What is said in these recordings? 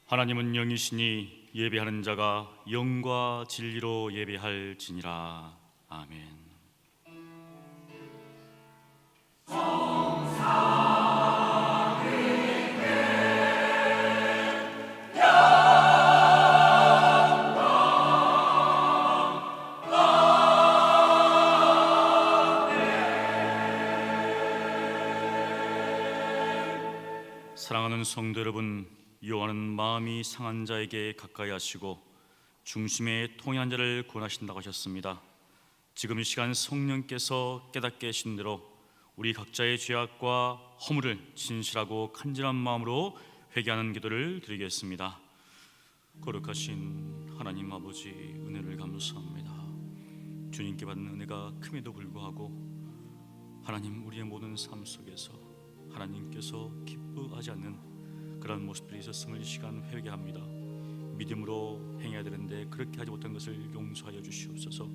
하나님은 영이시니 예배하는 자가 영과 진리로 예배할지니라. 아멘. 사랑하는 성도 여러분, 여호와는 마음이 상한 자에게 가까이 하시고 중심에 통해한 자를 구원하신다고 하셨습니다. 지금 이 시간 성령께서 깨닫게 하신 대로 우리 각자의 죄악과 허물을 진실하고 간절한 마음으로 회개하는 기도를 드리겠습니다. 거룩하신 하나님 아버지, 은혜를 감사합니다. 주님께 받는 은혜가 큼에도 불구하고 하나님, 우리의 모든 삶 속에서 하나님께서 기뻐하지 않는 그런 모습들이 있었음을 이 시간 회개합니다. 믿음으로 행해야 되는데 그렇게 하지 못한 것을 용서하여 주시옵소서.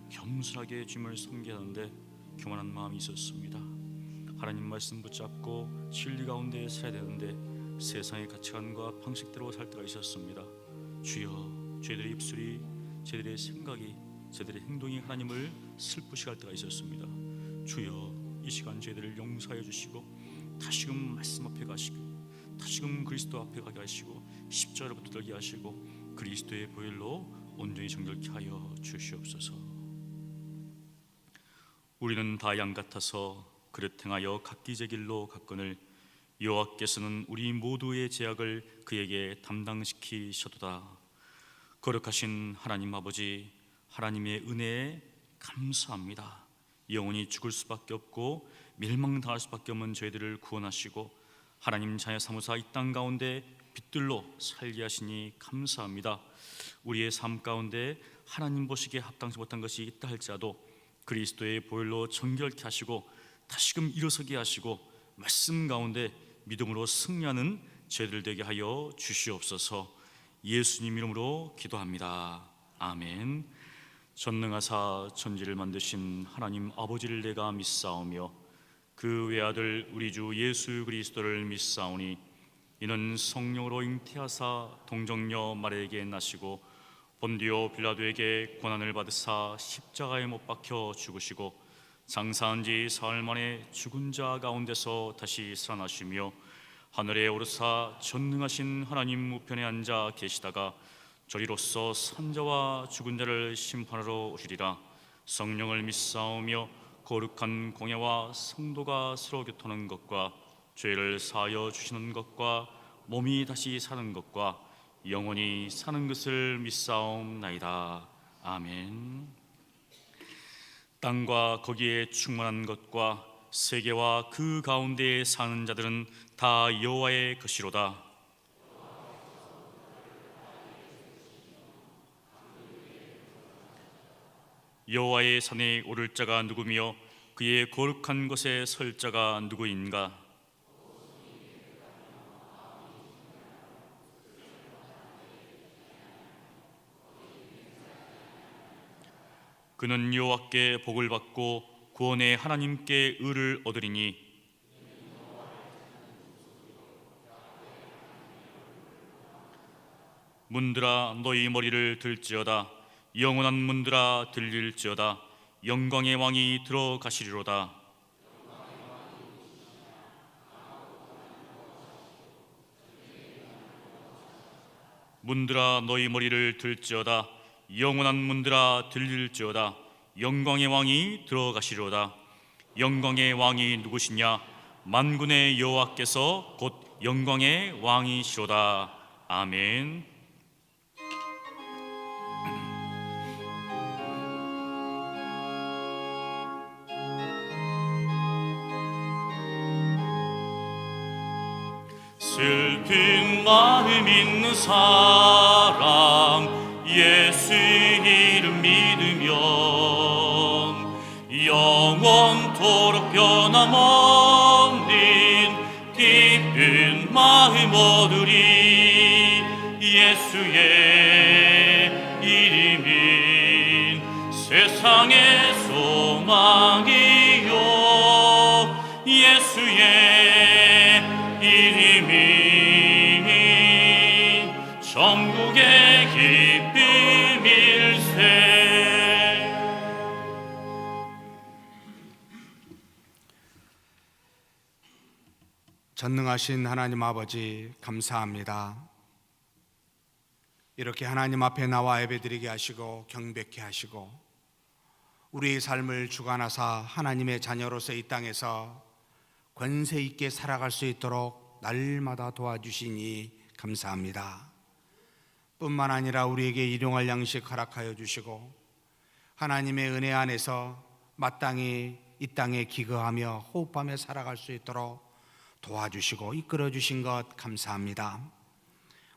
겸손하게 주님을 섬겨야 하는데 교만한 마음이 있었습니다. 하나님 말씀 붙잡고 진리 가운데 살아야 되는데 세상의 가치관과 방식대로 살 때가 있었습니다. 주여, 저희들의 입술이, 저희들의 생각이, 저희들의 행동이 하나님을 슬프시게 할 때가 있었습니다. 주여, 이 시간 저희들을 용서하여 주시고 다시금 말씀 앞에 가시고 다시금 그리스도 앞에 가게 하시고 십자가로 붙들게 하시고 그리스도의 보혈로 온전히 정결케 하여 주시옵소서. 우리는 다 양 같아서 그릇 행하여 각기 제 길로 갔거늘 여호와께서는 우리 모두의 죄악을 그에게 담당시키셨도다. 거룩하신 하나님 아버지, 하나님의 은혜에 감사합니다. 영원히 죽을 수밖에 없고 멸망당할 수밖에 없는 저희들을 구원하시고 하나님 자녀 삼으사 이 땅 가운데 빛들로 살게 하시니 감사합니다. 우리의 삶 가운데 하나님 보시기에 합당치 못한 것이 있다 할지라도 그리스도의 보혈로 정결케 하시고 다시금 일어서게 하시고 말씀 가운데 믿음으로 승리하는 저희들 되게 하여 주시옵소서. 예수님 이름으로 기도합니다. 아멘. 전능하사 천지를 만드신 하나님 아버지를 내가 믿사오며 그 외아들 우리 주 예수 그리스도를 믿사오니 이는 성령으로 잉태하사 동정녀 마리아에게 나시고 본디오 빌라도에게 고난을 받으사 십자가에 못 박혀 죽으시고 장사한 지 사흘 만에 죽은 자 가운데서 다시 살아나시며 하늘에 오르사 전능하신 하나님 우편에 앉아 계시다가 저리로서 산자와 죽은 자를 심판하러 오시리라. 성령을 믿사오며 거룩한 공예와 성도가 서로 교통하는 것과 죄를 사하여 주시는 것과 몸이 다시 사는 것과 영원히 사는 것을 믿사옵나이다. 아멘. 땅과 거기에 충만한 것과 세계와 그 가운데에 사는 자들은 다 여호와의 것이로다. 여호와의 산에 오를 자가 누구며 그의 거룩한 곳에 설 자가 누구인가? 그는 여호와께 복을 받고 구원의 하나님께 의를 얻으리니 문들아 너희 머리를 들지어다. 영원한 문들아 들릴지어다. 영광의 왕이 들어가시리로다. 문들아 너희 머리를 들지어다. 영원한 문들아 들릴지어다. 영광의 왕이 들어가시리로다. 영광의 왕이 누구시냐? 만군의 여호와께서 곧 영광의 왕이시로다. 아멘. 슬픈 마음 있는 사람 예수 이름 믿으면 영원토록 변함없는 기쁜 마음 얻으리. 예수의 이름은 세상의 소망이요 예수의 이름은 전능하신 하나님 아버지 감사합니다. 이렇게 하나님 앞에 나와 예배드리게 하시고 경배케 하시고 우리의 삶을 주관하사 하나님의 자녀로서 이 땅에서 권세 있게 살아갈 수 있도록 날마다 도와주시니 감사합니다. 뿐만 아니라 우리에게 일용할 양식 허락하여 주시고 하나님의 은혜 안에서 마땅히 이 땅에 기거하며 호흡하며 살아갈 수 있도록 도와주시고 이끌어 주신 것 감사합니다.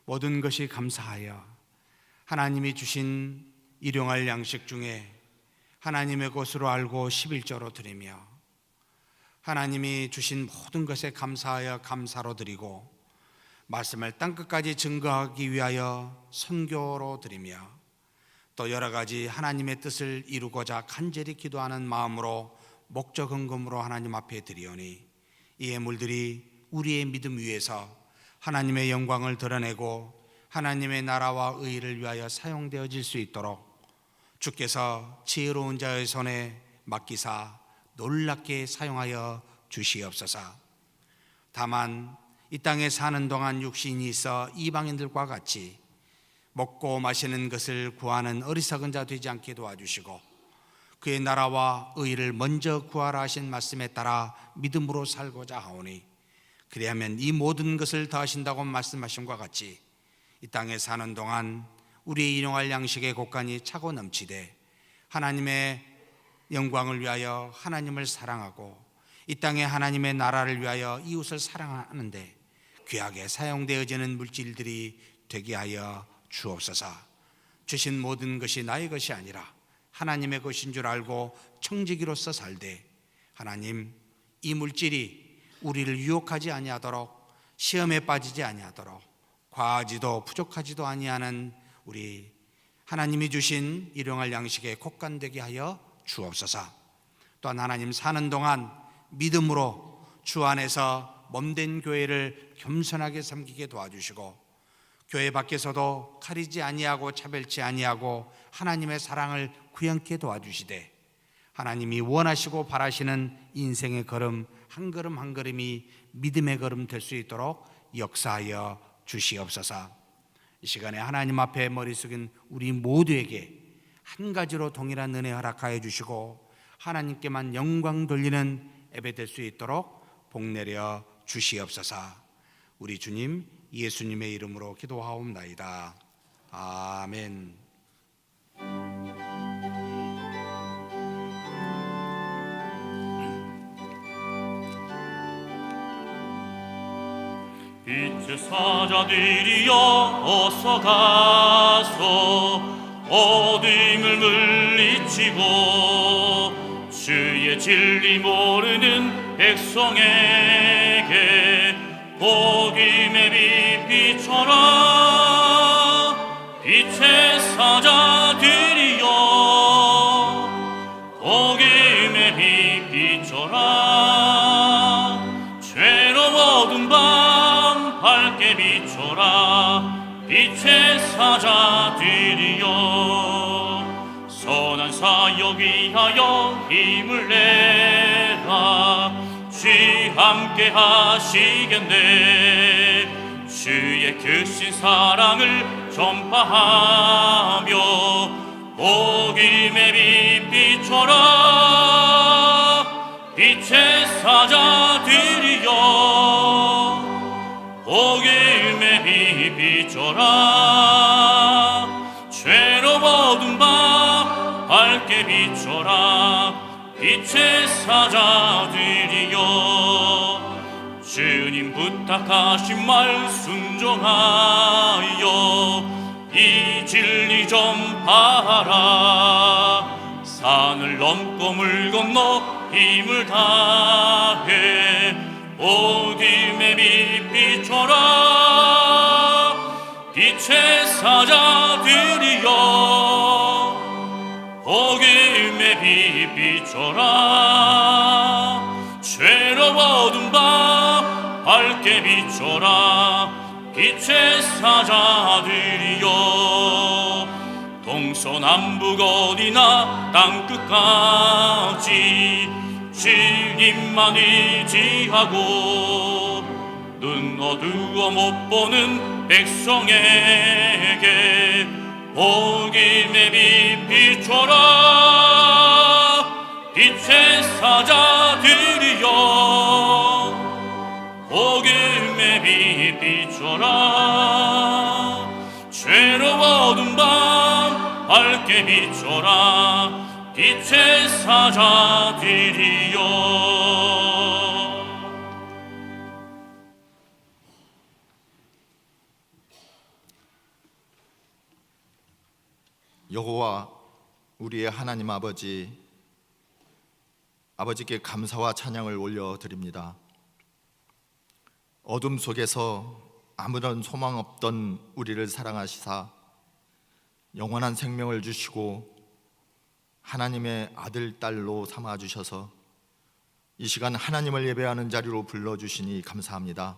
모든 것이 감사하여 하나님이 주신 일용할 양식 중에 하나님의 것으로 알고 11조로 드리며 하나님이 주신 모든 것에 감사하여 감사로 드리고 말씀을 땅끝까지 증거하기 위하여 선교로 드리며 또 여러 가지 하나님의 뜻을 이루고자 간절히 기도하는 마음으로 목적 헌금으로 하나님 앞에 드리오니 이 예물들이 우리의 믿음 위에서 하나님의 영광을 드러내고 하나님의 나라와 의를 위하여 사용되어질 수 있도록 주께서 지혜로운 자의 손에 맡기사 놀랍게 사용하여 주시옵소서. 다만 이 땅에 사는 동안 육신이 있어 이방인들과 같이 먹고 마시는 것을 구하는 어리석은 자 되지 않게 도와주시고 그의 나라와 의를 먼저 구하라 하신 말씀에 따라 믿음으로 살고자 하오니 그리하면 이 모든 것을 더하신다고 말씀하신 것 같이 이 땅에 사는 동안 우리의 일용할 양식의 곳간이 차고 넘치되 하나님의 영광을 위하여 하나님을 사랑하고 이 땅에 하나님의 나라를 위하여 이웃을 사랑하는데 귀하게 사용되어지는 물질들이 되게 하여 주옵소서. 주신 모든 것이 나의 것이 아니라 하나님의 것인 줄 알고 청지기로서 살되 하나님 이 물질이 우리를 유혹하지 아니하도록 시험에 빠지지 아니하도록 과하지도 부족하지도 아니하는 우리 하나님이 주신 일용할 양식에 곳간되게 하여 주옵소서. 또한 하나님 사는 동안 믿음으로 주 안에서 몸된 교회를 겸손하게 섬기게 도와주시고 교회 밖에서도 가리지 아니하고 차별치 아니하고 하나님의 사랑을 구현케 도와주시되 하나님이 원하시고 바라시는 인생의 걸음 한 걸음 한 걸음이 믿음의 걸음 될 수 있도록 역사하여 주시옵소서. 이 시간에 하나님 앞에 머리 숙인 우리 모두에게 한 가지로 동일한 은혜 허락하여 주시고 하나님께만 영광 돌리는 예배 될 수 있도록 복내려 주시옵소서. 우리 주님 예수님의 이름으로 기도하옵나이다. 아멘. 빛의 사자들이여 어서 가서 어둠을 물리치고 주의 진리 모르는 백성에게 복음의 빛 비춰라. 빛의 사자들이여 복음의 빛 비춰라. 죄로워둔 밤 밝게 비춰라. 빛의 사자들이여 선한 사역 위하여 힘을 내라. 주 함께 하시겠네. 주의 크신 사랑을 전파하며 복음의 빛 비춰라. 빛의 사자들이여 복음의 빛 비춰라. 죄로워둔 밤 밝게 비춰라. 빛의 사자들이여 주님 부탁하신 말 순종하여 이 진리 전파하라. 산을 넘고 물 건너 힘을 다해 복음의 빛 비춰라. 빛의 사자들이여 복음의 빛 비춰라. 죄로워둔 밤 밝게 비춰라. 빛의 사자들이여 동서남북 어디나 땅끝까지 주님만 의지하고 눈 어두워 못 보는 백성에게 복음의 빛 비춰라. 빛의 사자들이여 복음의 빛 비춰라. 괴로워둔 밤 밝게 비춰라. 빛의 사자들이여. 여호와 우리의 하나님 아버지께 감사와 찬양을 올려드립니다. 어둠 속에서 아무런 소망 없던 우리를 사랑하시사 영원한 생명을 주시고 하나님의 아들, 딸로 삼아주셔서 이 시간 하나님을 예배하는 자리로 불러주시니 감사합니다.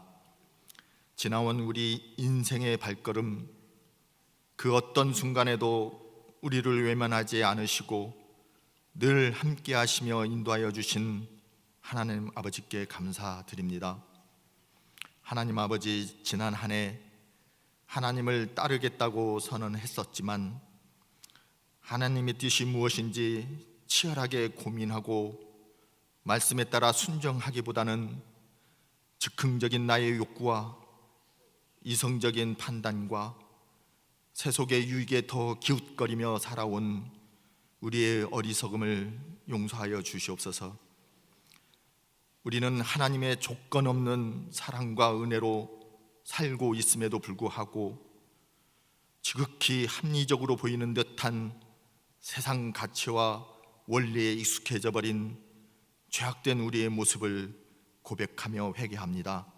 지나온 우리 인생의 발걸음, 그 어떤 순간에도 우리를 외면하지 않으시고 늘 함께 하시며 인도하여 주신 하나님 아버지께 감사드립니다. 하나님 아버지, 지난 한 해 하나님을 따르겠다고 선언했었지만 하나님의 뜻이 무엇인지 치열하게 고민하고 말씀에 따라 순종하기보다는 즉흥적인 나의 욕구와 이성적인 판단과 세속의 유익에 더 기웃거리며 살아온 우리의 어리석음을 용서하여 주시옵소서. 우리는 하나님의 조건 없는 사랑과 은혜로 살고 있음에도 불구하고 지극히 합리적으로 보이는 듯한 세상 가치와 원리에 익숙해져 버린 죄악된 우리의 모습을 고백하며 회개합니다.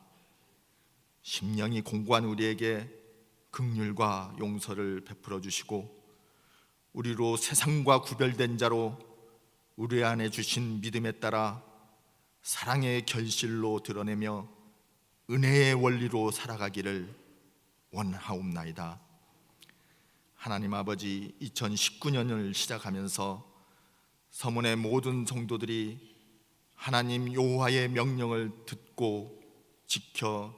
심령이 공고한 우리에게 긍휼과 용서를 베풀어 주시고 우리로 세상과 구별된 자로 우리 안에 주신 믿음에 따라 사랑의 결실로 드러내며 은혜의 원리로 살아가기를 원하옵나이다. 하나님 아버지, 2019년을 시작하면서 서문의 모든 성도들이 하나님 여호와의 명령을 듣고 지켜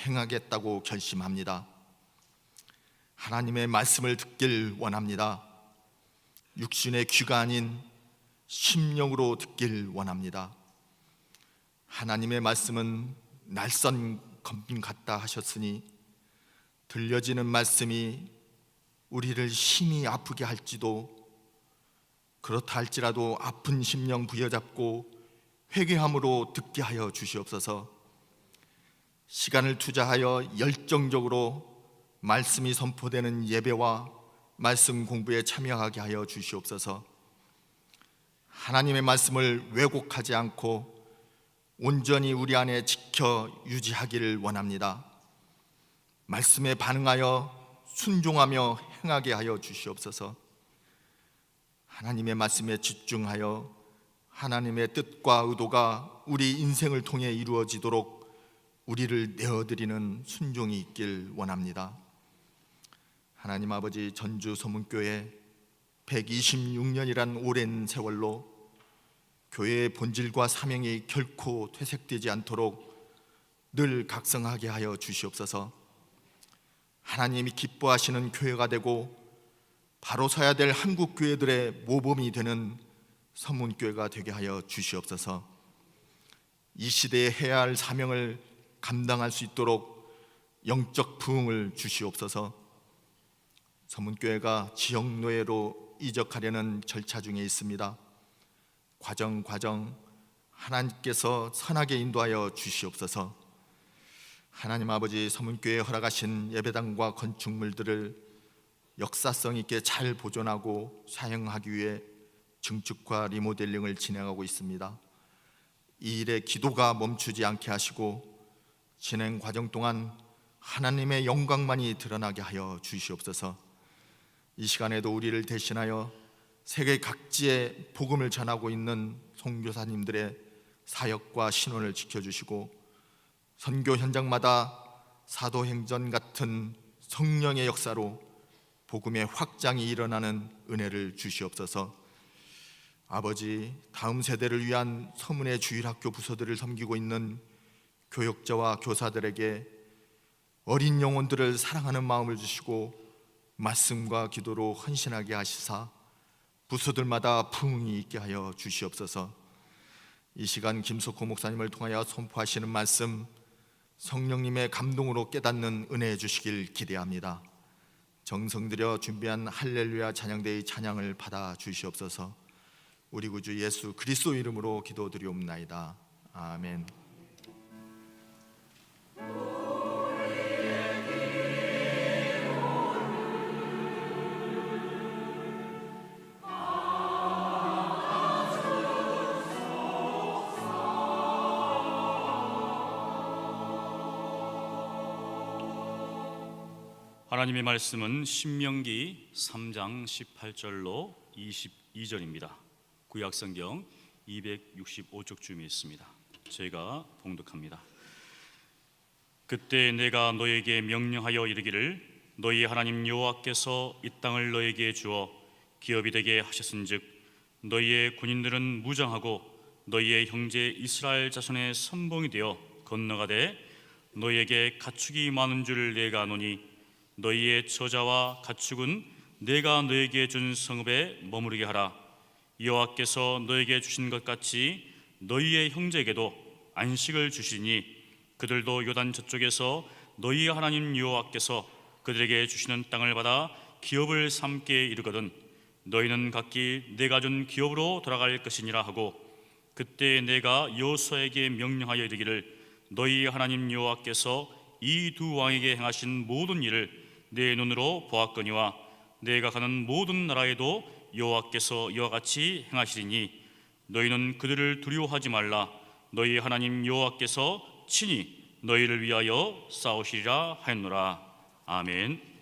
행하겠다고 결심합니다. 하나님의 말씀을 듣길 원합니다. 육신의 귀가 아닌 심령으로 듣길 원합니다. 하나님의 말씀은 날선 검 같다 하셨으니 들려지는 말씀이 우리를 심히 아프게 할지도, 그렇다 할지라도 아픈 심령 부여잡고 회개함으로 듣게 하여 주시옵소서. 시간을 투자하여 열정적으로 말씀이 선포되는 예배와 말씀 공부에 참여하게 하여 주시옵소서. 하나님의 말씀을 왜곡하지 않고 온전히 우리 안에 지켜 유지하기를 원합니다. 말씀에 반응하여 순종하며 행하게 하여 주시옵소서. 하나님의 말씀에 집중하여 하나님의 뜻과 의도가 우리 인생을 통해 이루어지도록 우리를 내어드리는 순종이 있길 원합니다. 하나님 아버지, 전주 서문교회 126년이란 오랜 세월로 교회의 본질과 사명이 결코 퇴색되지 않도록 늘 각성하게 하여 주시옵소서. 하나님이 기뻐하시는 교회가 되고 바로 서야 될 한국 교회들의 모범이 되는 서문교회가 되게 하여 주시옵소서. 이 시대에 해야 할 사명을 감당할 수 있도록 영적 부흥을 주시옵소서. 서문교회가 지역노예로 이적하려는 절차 중에 있습니다. 과정 하나님께서 선하게 인도하여 주시옵소서. 하나님 아버지, 서문교회에 허락하신 예배당과 건축물들을 역사성 있게 잘 보존하고 사용하기 위해 증축과 리모델링을 진행하고 있습니다. 이 일에 기도가 멈추지 않게 하시고 진행 과정 동안 하나님의 영광만이 드러나게 하여 주시옵소서. 이 시간에도 우리를 대신하여 세계 각지에 복음을 전하고 있는 선교사님들의 사역과 신원을 지켜주시고 선교 현장마다 사도행전 같은 성령의 역사로 복음의 확장이 일어나는 은혜를 주시옵소서. 아버지, 다음 세대를 위한 서문의 주일학교 부서들을 섬기고 있는 교역자와 교사들에게 어린 영혼들을 사랑하는 마음을 주시고 말씀과 기도로 헌신하게 하시사 부서들마다 부흥이 있게 하여 주시옵소서. 이 시간 김석호 목사님을 통하여 선포하시는 말씀 성령님의 감동으로 깨닫는 은혜 주시길 기대합니다. 정성 들여 준비한 할렐루야 찬양대의 찬양을 받아 주시옵소서. 우리 구주 예수 그리스도 이름으로 기도드리옵나이다. 아멘. 하나님의 말씀은 신명기 3장 18절로 22절입니다. 구약성경 265쪽쯤에 있습니다. 제가 봉독합니다. 그때 내가 너에게 명령하여 이르기를 너희 하나님 여호와께서 이 땅을 너에게 주어 기업이 되게 하셨은즉 너희의 군인들은 무장하고 너희의 형제 이스라엘 자손의 선봉이 되어 건너가되 너희에게 가축이 많은 줄 내가 아노니 너희의 처자와 가축은 내가 너에게 준 성읍에 머무르게 하라. 여호와께서 너에게 주신 것 같이 너희의 형제에게도 안식을 주시니 그들도 요단 저쪽에서 너희 하나님 여호와께서 그들에게 주시는 땅을 받아 기업을 삼게 이르거든 너희는 각기 내가 준 기업으로 돌아갈 것이니라 하고 그때 내가 여호수아에게 명령하여 이르기를 너희 하나님 여호와께서 이 두 왕에게 행하신 모든 일을 내 눈으로 보았거니와 내가 가는 모든 나라에도 여호와께서 이와 같이 행하시리니 너희는 그들을 두려워하지 말라. 너희 하나님 여호와께서 친히 너희를 위하여 싸우시리라 하였노라. 아멘.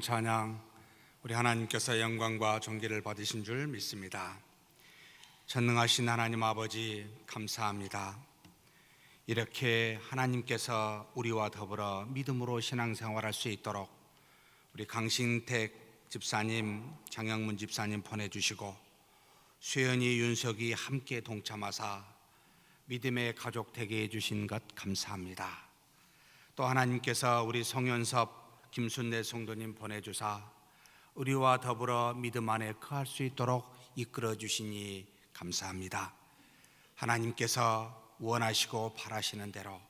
기쁜 찬양, 우리 하나님께서 영광과 존귀를 받으신 줄 믿습니다. 전능하신 하나님 아버지 감사합니다. 이렇게 하나님께서 우리와 더불어 믿음으로 신앙생활할 수 있도록 우리 강신택 집사님, 장영문 집사님 보내주시고 수연이, 윤석이 함께 동참하사 믿음의 가족 되게 해주신 것 감사합니다. 또 하나님께서 우리 송현섭, 김순례 성도님 보내주사 우리와 더불어 믿음 안에 거할 수 있도록 이끌어 주시니 감사합니다. 하나님께서 원하시고 바라시는 대로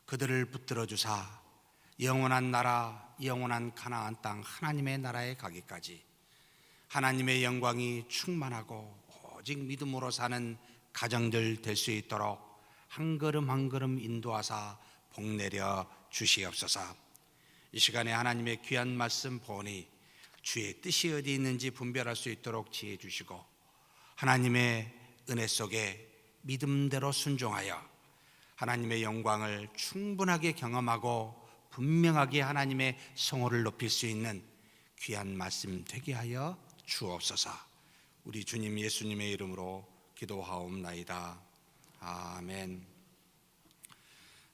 그들을 붙들어 주사 영원한 나라, 영원한 가나안 땅 하나님의 나라에 가기까지 하나님의 영광이 충만하고 오직 믿음으로 사는 가정들 될 수 있도록 한 걸음 한 걸음 인도하사 복내려 주시옵소서. 이 시간에 하나님의 귀한 말씀 보니 주의 뜻이 어디 있는지 분별할 수 있도록 지혜 주시고 하나님의 은혜 속에 믿음대로 순종하여 하나님의 영광을 충분하게 경험하고 분명하게 하나님의 성호를 높일 수 있는 귀한 말씀 되게 하여 주옵소서. 우리 주님 예수님의 이름으로 기도하옵나이다. 아멘.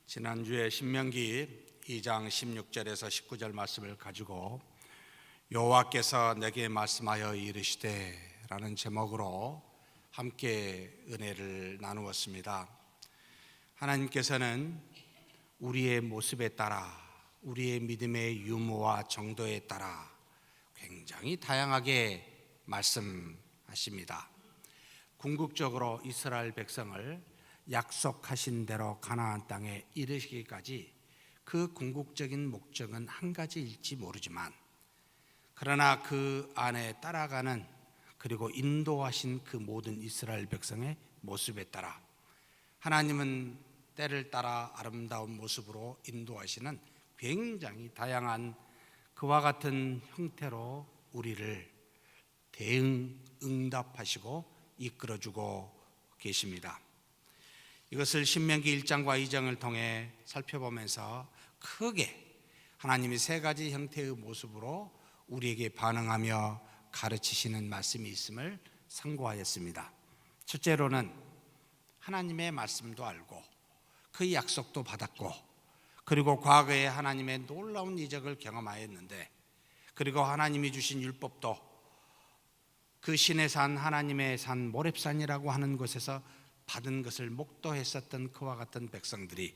지난주에 신명기 2장 16절에서 19절 말씀을 가지고 여호와께서 내게 말씀하여 이르시되 라는 제목으로 함께 은혜를 나누었습니다. 하나님께서는 우리의 모습에 따라, 우리의 믿음의 유무와 정도에 따라 굉장히 다양하게 말씀하십니다. 궁극적으로 이스라엘 백성을 약속하신 대로 가나안 땅에 이르시기까지 그 궁극적인 목적은 한 가지일지 모르지만 그러나 그 안에 따라가는 그리고 인도하신 그 모든 이스라엘 백성의 모습에 따라 하나님은 때를 따라 아름다운 모습으로 인도하시는 굉장히 다양한 그와 같은 형태로 우리를 응답하시고 이끌어주고 계십니다. 이것을 신명기 1장과 2장을 통해 살펴보면서 크게 하나님이 세 가지 형태의 모습으로 우리에게 반응하며 가르치시는 말씀이 있음을 상고하였습니다. 첫째로는 하나님의 말씀도 알고 그 약속도 받았고 그리고 과거에 하나님의 놀라운 이적을 경험하였는데 그리고 하나님이 주신 율법도 그 신의 산 하나님의 산 모렙산이라고 하는 곳에서 받은 것을 목도했었던 그와 같은 백성들이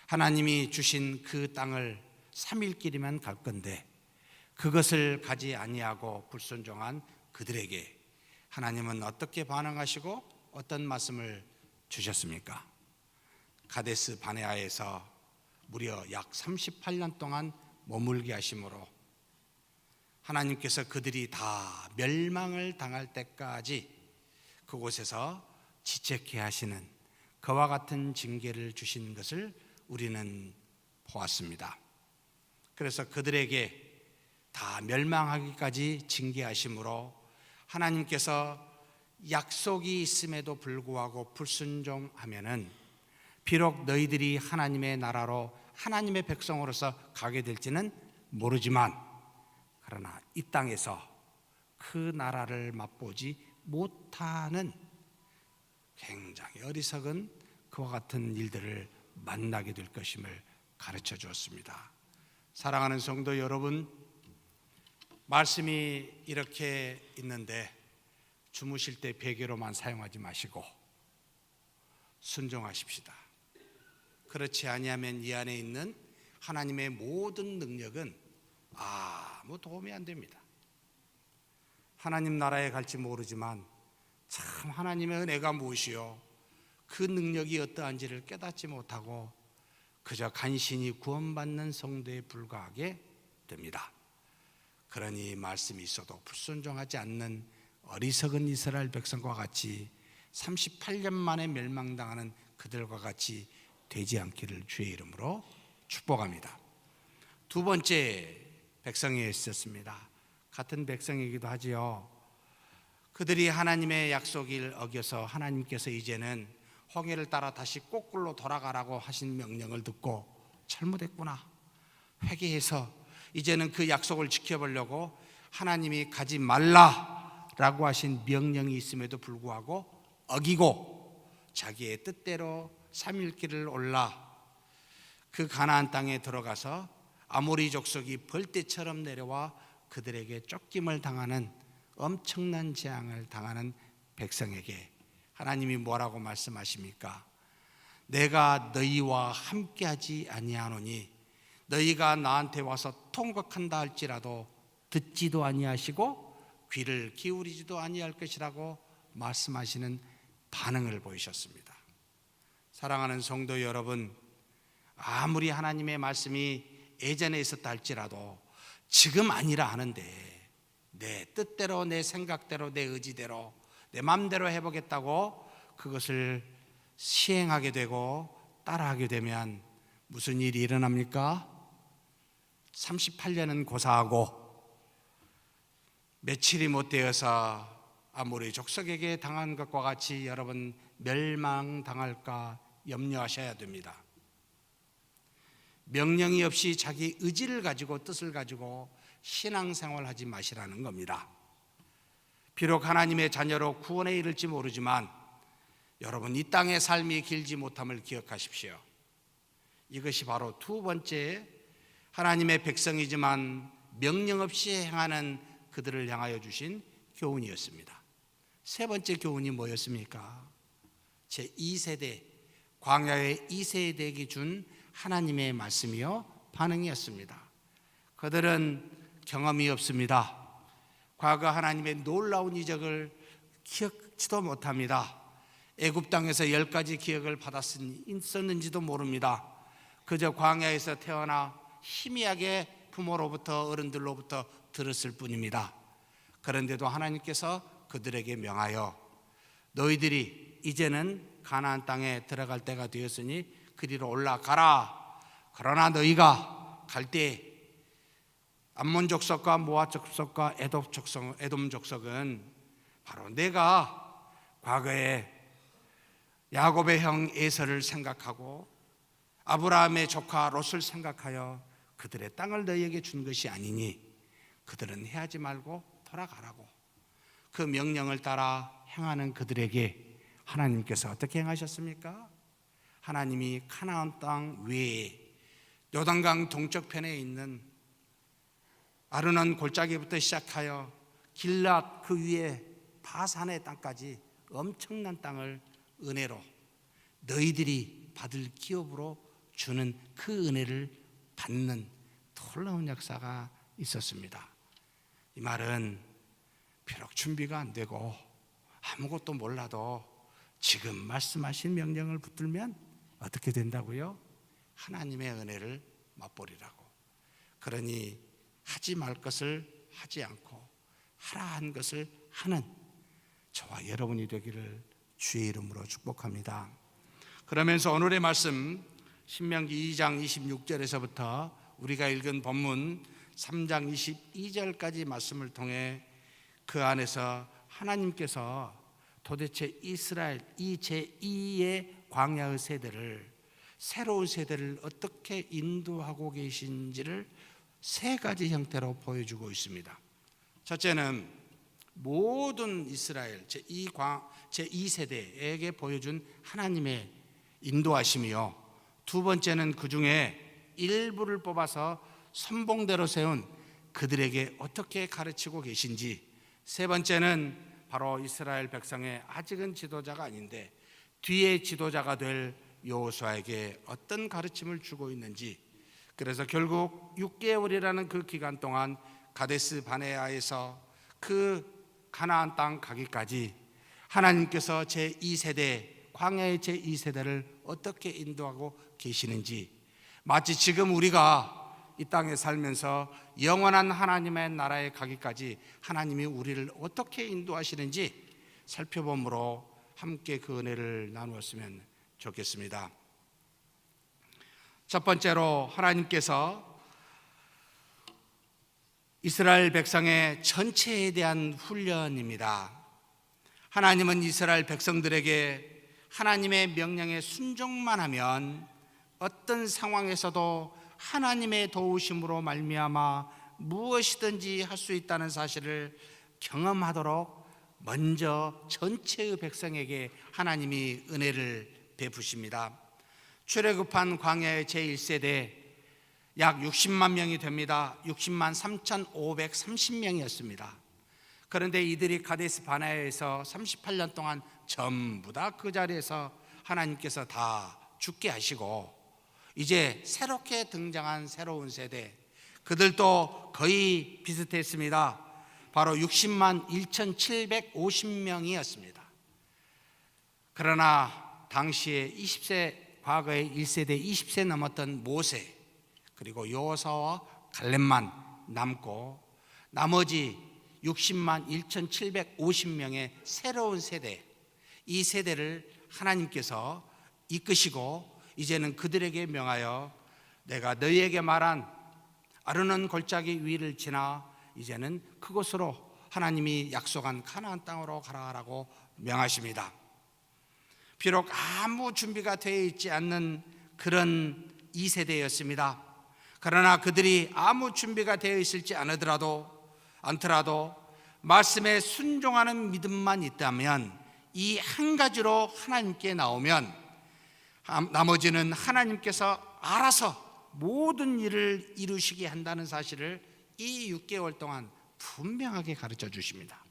하나님이 주신 그 땅을 3일길이면 갈 건데 그것을 가지 아니하고 불순종한 그들에게 하나님은 어떻게 반응하시고 어떤 말씀을 주셨습니까? 가데스 바네아에서 무려 약 38년 동안 머물게 하심으로 하나님께서 그들이 다 멸망을 당할 때까지 그곳에서 지체케 하시는 그와 같은 징계를 주신 것을 우리는 보았습니다. 그래서 그들에게 다 멸망하기까지 징계하심으로 하나님께서 약속이 있음에도 불구하고 불순종하면은 비록 너희들이 하나님의 나라로 하나님의 백성으로서 가게 될지는 모르지만 그러나 이 땅에서 그 나라를 맛보지 못하는 굉장히 어리석은 그와 같은 일들을 만나게 될 것임을 가르쳐 주었습니다. 사랑하는 성도 여러분, 말씀이 이렇게 있는데 주무실 때 베개로만 사용하지 마시고 순종하십시다. 그렇지 아니하면 이 안에 있는 하나님의 모든 능력은 아무 도움이 안 됩니다. 하나님 나라에 갈지 모르지만 참 하나님의 은혜가 무엇이요? 그 능력이 어떠한지를 깨닫지 못하고 그저 간신히 구원받는 성도에 불과하게 됩니다. 그러니 말씀이 있어도 불순종하지 않는 어리석은 이스라엘 백성과 같이 38년 만에 멸망당하는 그들과 같이 되지 않기를 주의 이름으로 축복합니다. 두 번째 백성이 있었습니다. 같은 백성이기도 하지요. 그들이 하나님의 약속을 어겨서 하나님께서 이제는 홍해를 따라 다시 거꾸로 돌아가라고 하신 명령을 듣고 잘못했구나 회개해서 이제는 그 약속을 지켜보려고 하나님이 가지 말라라고 하신 명령이 있음에도 불구하고 어기고 자기의 뜻대로 3일 길을 올라 그 가나안 땅에 들어가서 아모리 족속이 벌떼처럼 내려와 그들에게 쫓김을 당하는 엄청난 재앙을 당하는 백성에게 하나님이 뭐라고 말씀하십니까? 내가 너희와 함께하지 아니하노니 너희가 나한테 와서 통곡한다 할지라도 듣지도 아니하시고 귀를 기울이지도 아니할 것이라고 말씀하시는 반응을 보이셨습니다. 사랑하는 성도 여러분, 아무리 하나님의 말씀이 예전에 있었다 할지라도 지금 아니라 하는데 내 뜻대로, 내 생각대로, 내 의지대로, 내 마음대로 해보겠다고 그것을 시행하게 되고 따라하게 되면 무슨 일이 일어납니까? 38년은 고사하고 며칠이 못 되어서 아모리 족속에게 당한 것과 같이 여러분 멸망당할까 염려하셔야 됩니다. 명령이 없이 자기 의지를 가지고 뜻을 가지고 신앙생활하지 마시라는 겁니다. 비록 하나님의 자녀로 구원에 이를지 모르지만 여러분 이 땅의 삶이 길지 못함을 기억하십시오. 이것이 바로 두 번째 하나님의 백성이지만 명령 없이 행하는 그들을 향하여 주신 교훈이었습니다. 세 번째 교훈이 뭐였습니까? 제2세대 광야의 2세대에게 준 하나님의 말씀이요 반응이었습니다. 그들은 경험이 없습니다. 과거 하나님의 놀라운 이적을 기억지도 못합니다. 애굽 땅에서 10가지 기억을 받았었는지도 모릅니다. 그저 광야에서 태어나 희미하게 부모로부터 어른들로부터 들었을 뿐입니다. 그런데도 하나님께서 그들에게 명하여 너희들이 이제는 가나안 땅에 들어갈 때가 되었으니 그리로 올라가라. 그러나 너희가 갈 때 암몬 족속과 모압 족속과 에돔 족속은 바로 내가 과거에 야곱의 형 에서를 생각하고 아브라함의 조카 롯을 생각하여 그들의 땅을 너희에게 준 것이 아니니 그들은 해하지 말고 돌아가라고. 그 명령을 따라 행하는 그들에게 하나님께서 어떻게 행하셨습니까? 하나님이 가나안 땅 외에 요단강 동쪽편에 있는 아르논 골짜기부터 시작하여 길랏 그 위에 바산의 땅까지 엄청난 땅을 은혜로 너희들이 받을 기업으로 주는 그 은혜를 받는 놀라운 역사가 있었습니다. 이 말은 비록 준비가 안 되고 아무것도 몰라도 지금 말씀하신 명령을 붙들면 어떻게 된다고요? 하나님의 은혜를 맛보리라고. 그러니 하지 말 것을 하지 않고 하라 한 것을 하는 저와 여러분이 되기를 주의 이름으로 축복합니다. 그러면서 오늘의 말씀 신명기 2장 26절에서부터 우리가 읽은 본문 3장 22절까지 말씀을 통해 그 안에서 하나님께서 도대체 이스라엘 이 제2의 광야의 세대를 새로운 세대를 어떻게 인도하고 계신지를 세 가지 형태로 보여주고 있습니다. 첫째는 모든 이스라엘 제2세대에게 보여준 하나님의 인도하심이요, 두 번째는 그 중에 일부를 뽑아서 선봉대로 세운 그들에게 어떻게 가르치고 계신지, 세 번째는 바로 이스라엘 백성의 아직은 지도자가 아닌데 뒤에 지도자가 될 여호수아에게 어떤 가르침을 주고 있는지. 그래서 결국 6개월이라는 그 기간 동안 가데스 바네아에서 그 가나안 땅 가기까지 하나님께서 제2세대 광야의 제2세대를 어떻게 인도하고 계시는지, 마치 지금 우리가 이 땅에 살면서 영원한 하나님의 나라에 가기까지 하나님이 우리를 어떻게 인도하시는지 살펴봄으로 함께 그 은혜를 나누었으면 좋겠습니다. 첫 번째로 하나님께서 이스라엘 백성의 전체에 대한 훈련입니다. 하나님은 이스라엘 백성들에게 하나님의 명령에 순종만 하면 어떤 상황에서도 하나님의 도우심으로 말미암아 무엇이든지 할 수 있다는 사실을 경험하도록 먼저 전체의 백성에게 하나님이 은혜를 베푸십니다. 출애굽한 광야의 제1세대 약 60만 명이 됩니다. 60만 3,530명이었습니다. 그런데 이들이 가데스 바네아에서 38년 동안 전부 다 그 자리에서 하나님께서 다 죽게 하시고, 이제 새롭게 등장한 새로운 세대, 그들도 거의 비슷했습니다. 바로 60만 1,750명이었습니다. 그러나 당시에 20세, 과거의 1세대 20세 넘었던 모세, 그리고 여호수아와 갈렙만 남고 나머지 60만 1,750명의 새로운 세대, 이 세대를 하나님께서 이끄시고 이제는 그들에게 명하여 내가 너희에게 말한 아르논 골짜기 위를 지나 이제는 그곳으로 하나님이 약속한 가나안 땅으로 가라라고 명하십니다. 비록 아무 준비가 되어 있지 않는 그런 2세대였습니다. 그러나 그들이 아무 준비가 되어 있을지 않더라도 말씀에 순종하는 믿음만 있다면, 이 한 가지로 하나님께 나오면 나머지는 하나님께서 알아서 모든 일을 이루시게 한다는 사실을 이 6개월 동안 분명하게 가르쳐 주십니다.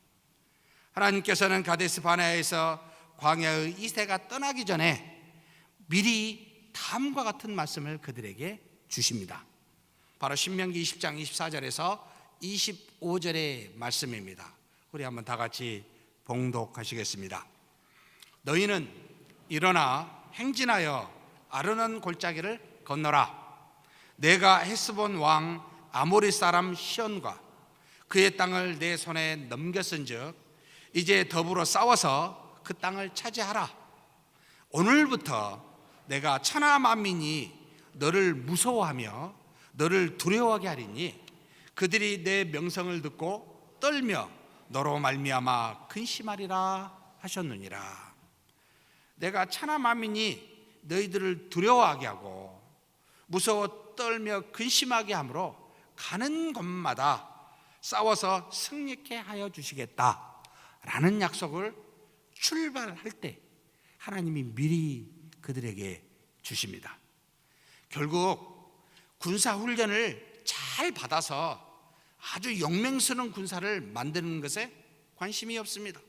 하나님께서는 가데스 바네아에서 광야의 2세가 떠나기 전에 미리 다음과 같은 말씀을 그들에게 주십니다. 바로 신명기 20장 24절에서 25절의 말씀입니다. 우리 한번 다 같이 봉독하시겠습니다. 너희는 일어나 행진하여 아르논 골짜기를 건너라. 내가 헤스본 왕 아모리 사람 시온과 그의 땅을 내 손에 넘겼은즉 이제 더불어 싸워서 그 땅을 차지하라. 오늘부터 내가 천하 만민이 너를 무서워하며 너를 두려워하게 하리니 그들이 내 명성을 듣고 떨며 너로 말미암아 근심하리라 하셨느니라. 내가 천하 만민이 너희들을 두려워하게 하고 무서워 떨며 근심하게 함으로 가는 곳마다 싸워서 승리케 하여 주시겠다라는 약속을 출발할 때 하나님이 미리 그들에게 주십니다. 결국 군사훈련을 잘 받아서 아주 영맹스러운 군사를 만드는 것에 관심이 없습니다.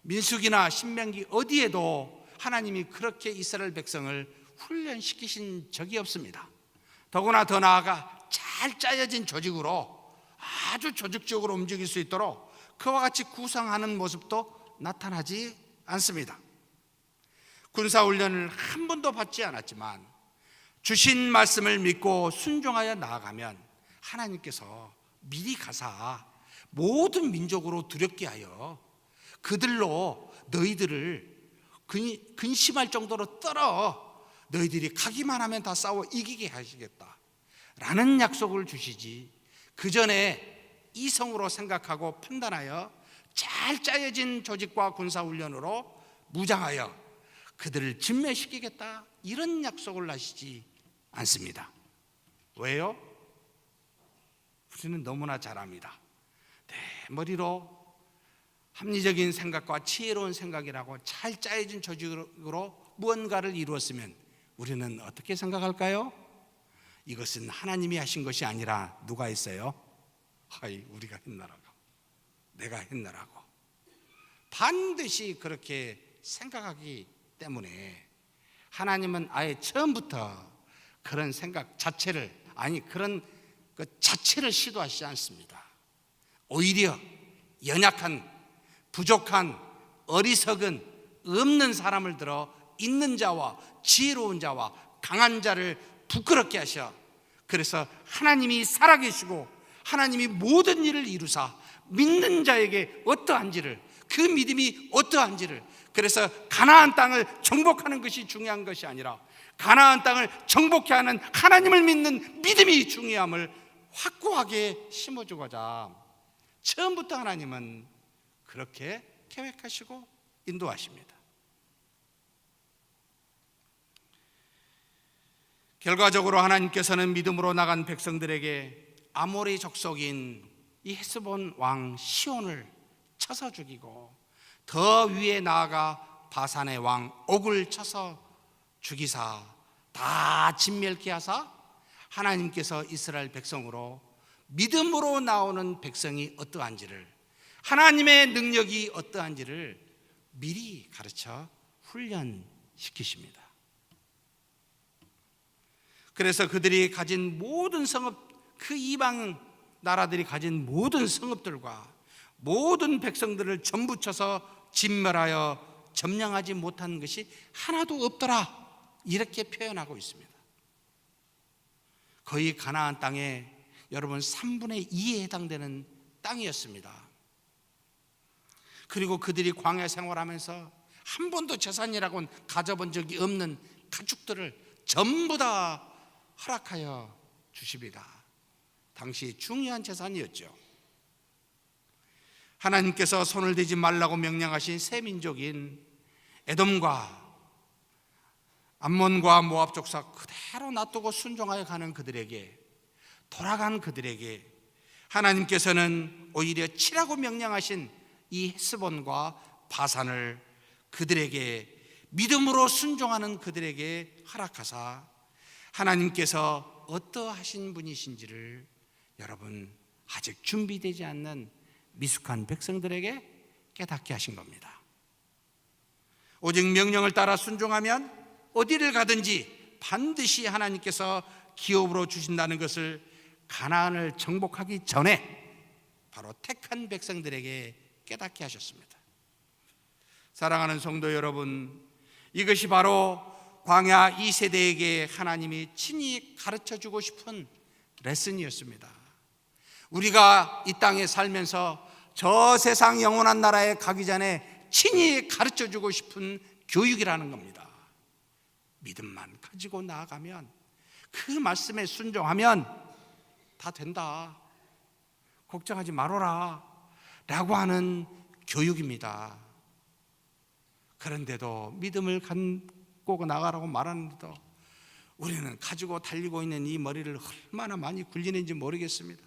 민수기나 신명기 어디에도 하나님이 그렇게 이스라엘 백성을 훈련시키신 적이 없습니다. 더구나 더 나아가 잘 짜여진 조직으로 아주 조직적으로 움직일 수 있도록 그와 같이 구성하는 모습도 나타나지 않습니다. 군사훈련을 한 번도 받지 않았지만 주신 말씀을 믿고 순종하여 나아가면 하나님께서 미리 가사 모든 민족으로 두렵게 하여 그들로 너희들을 근심할 정도로 떨어 너희들이 가기만 하면 다 싸워 이기게 하시겠다 라는 약속을 주시지, 그 전에 이성으로 생각하고 판단하여 잘 짜여진 조직과 군사훈련으로 무장하여 그들을 진멸시키겠다 이런 약속을 하시지 않습니다. 왜요? 우리는 너무나 잘 압니다. 내 머리로 합리적인 생각과 지혜로운 생각이라고 잘 짜여진 조직으로 무언가를 이루었으면 우리는 어떻게 생각할까요? 이것은 하나님이 하신 것이 아니라 누가 했어요? 우리가 했나라고, 내가 했나라고 반드시 그렇게 생각하기 때문에 하나님은 아예 처음부터 그런 생각 자체를, 그런 그 자체를 시도하시지 않습니다. 오히려 연약한, 부족한, 어리석은, 없는 사람을 들어 있는 자와 지혜로운 자와 강한 자를 부끄럽게 하셔. 그래서 하나님이 살아계시고 하나님이 모든 일을 이루사 믿는 자에게 어떠한지를, 그 믿음이 어떠한지를, 그래서 가나안 땅을 정복하는 것이 중요한 것이 아니라 가나안 땅을 정복해 하는 하나님을 믿는 믿음이 중요함을 확고하게 심어주고자 처음부터 하나님은 그렇게 계획하시고 인도하십니다. 결과적으로 하나님께서는 믿음으로 나간 백성들에게 아모리 족속인 이 헤스본 왕 시온을 쳐서 죽이고, 더 위에 나아가 바산의 왕 옥을 쳐서 죽이사 다 진멸케 하사, 하나님께서 이스라엘 백성으로 믿음으로 나오는 백성이 어떠한지를, 하나님의 능력이 어떠한지를 미리 가르쳐 훈련시키십니다. 그래서 그들이 가진 모든 성읍, 그 이방 나라들이 가진 모든 성읍들과 모든 백성들을 전부 쳐서 진멸하여 점령하지 못한 것이 하나도 없더라, 이렇게 표현하고 있습니다. 거의 가나안 땅에 여러분 3분의 2에 해당되는 땅이었습니다. 그리고 그들이 광야 생활하면서 한 번도 재산이라고는 가져본 적이 없는 가축들을 전부 다 허락하여 주십니다. 당시 중요한 재산이었죠. 하나님께서 손을 대지 말라고 명령하신 새 민족인 에돔과 암몬과 모압 족사 그대로 놔두고 순종하여 가는 그들에게, 돌아간 그들에게 하나님께서는 오히려 치라고 명령하신 이 헤스본과 바산을 그들에게, 믿음으로 순종하는 그들에게 허락하사 하나님께서 어떠하신 분이신지를 여러분 아직 준비되지 않는 미숙한 백성들에게 깨닫게 하신 겁니다. 오직 명령을 따라 순종하면 어디를 가든지 반드시 하나님께서 기업으로 주신다는 것을 가나안을 정복하기 전에 바로 택한 백성들에게 깨닫게 하셨습니다. 사랑하는 성도 여러분, 이것이 바로 광야 2세대에게 하나님이 친히 가르쳐주고 싶은 레슨이었습니다. 우리가 이 땅에 살면서 저 세상 영원한 나라에 가기 전에 친히 가르쳐주고 싶은 교육이라는 겁니다. 믿음만 가지고 나아가면, 그 말씀에 순종하면 다 된다, 걱정하지 말아라 라고 하는 교육입니다. 그런데도 믿음을 갖고 나가라고 말하는데도 우리는 가지고 달리고 있는 이 머리를 얼마나 많이 굴리는지 모르겠습니다.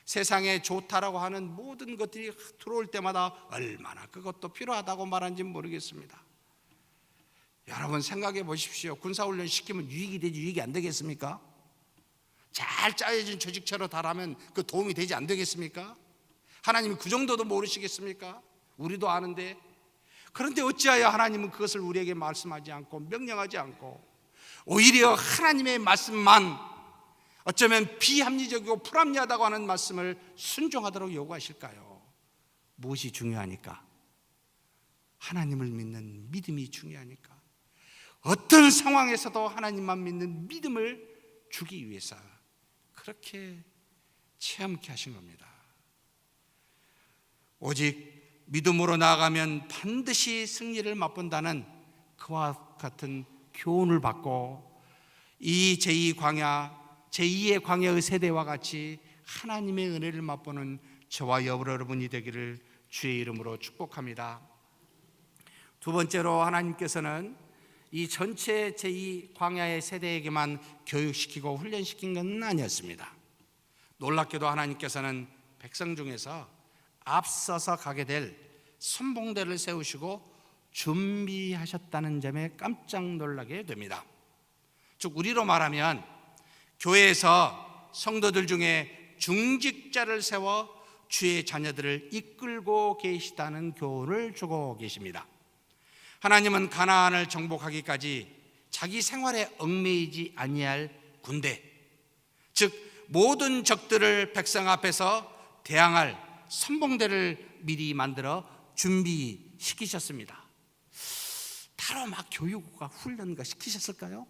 세상에 좋다라고 하는 모든 것들이 들어올 때마다 얼마나 그것도 필요하다고 말하는지 모르겠습니다. 여러분 생각해 보십시오. 군사훈련 시키면 유익이 되지 유익이 안 되겠습니까? 잘 짜여진 조직처럼 다라면 그 도움이 되지 안 되겠습니까? 하나님이 그 정도도 모르시겠습니까? 우리도 아는데. 그런데 어찌하여 하나님은 그것을 우리에게 말씀하지 않고 명령하지 않고 오히려 하나님의 말씀만, 어쩌면 비합리적이고 불합리하다고 하는 말씀을 순종하도록 요구하실까요? 무엇이 중요하니까? 하나님을 믿는 믿음이 중요하니까. 어떤 상황에서도 하나님만 믿는 믿음을 주기 위해서 그렇게 체험케 하신 겁니다. 오직 믿음으로 나아가면 반드시 승리를 맛본다는 그와 같은 교훈을 받고 이 제2의 광야의 세대와 같이 하나님의 은혜를 맛보는 저와 여러분이 되기를 주의 이름으로 축복합니다. 두 번째로, 하나님께서는 이 전체 제2 광야의 세대에게만 교육시키고 훈련시킨 건 아니었습니다. 놀랍게도 하나님께서는 백성 중에서 앞서서 가게 될 선봉대를 세우시고 준비하셨다는 점에 깜짝 놀라게 됩니다. 즉 우리로 말하면 교회에서 성도들 중에 중직자를 세워 주의 자녀들을 이끌고 계시다는 교훈을 주고 계십니다. 하나님은 가나안을 정복하기까지 자기 생활에 얽매이지 아니할 군대, 즉 모든 적들을 백성 앞에서 대항할 선봉대를 미리 만들어 준비시키셨습니다. 따로 막 교육과 훈련과 시키셨을까요?